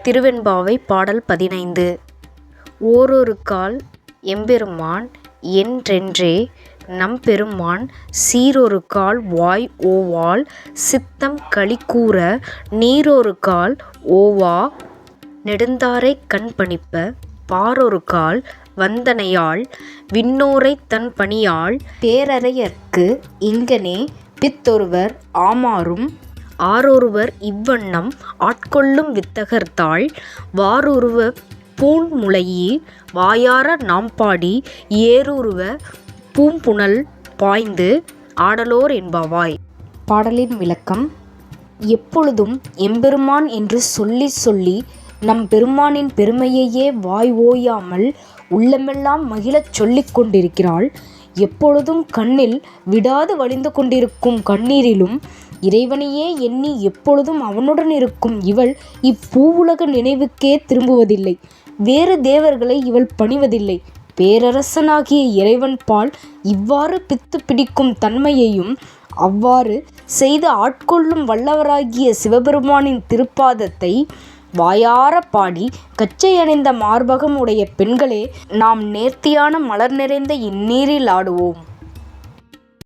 திருவெண்பாவை பாடல் 15. ஓரொரு கால் எம்பெருமான் என்றென்றே நம்பெருமான் சீரொரு கால் வாய் ஓவாள் சித்தம் களிகூர நீரொரு கால் ஓவா நெடுந்தாரைக் கண்பணிப்ப பாரொரு கால் வந்தனையாள் விண்ணோரைத் தன்பணியாள் பேரரையர்க்கு இங்ஙனே பித்தொருவர் ஆமாறும் ஆரொருவர் இவ்வண்ணம் ஆட்கொள்ளும் வித்தகர்தாள் வாருருவப் பூண்முலையீர் வாயார நாம்பாடி ஏருருவ பூம்புனல் பாய்ந்து ஆடலோர் என்பாவாய். பாடலின் விளக்கம். எப்பொழுதும் எம்பெருமான் என்று சொல்லிச் சொல்லி நம் பெருமானின் பெருமையையே வாய் ஓயாமல் உள்ளமெல்லாம் மகிழச் சொல்லிக் கொண்டிருக்கிறாள். எப்பொழுதும் கண்ணில் விடாது வழிந்து கொண்டிருக்கும் கண்ணீரிலும் இறைவனையே எண்ணி எப்பொழுதும் அவனுடன் இருக்கும் இவள் இப்பூவுலக நினைவுக்கே திரும்புவதில்லை. வேறு தேவர்களை இவள் பணிவதில்லை. பேரரசனாகிய இறைவன் பால் இவ்வாறு பித்து பிடிக்கும் தன்மையையும் அவ்வாறு செய்து ஆட்கொள்ளும் வல்லவராகிய சிவபெருமானின் திருப்பாதத்தை வாயார பாடி கச்சை அணிந்த மார்பகம் உடைய பெண்களே, நாம் நேர்த்தியான மலர் நிறைந்த இந்நீரில் ஆடுவோம்.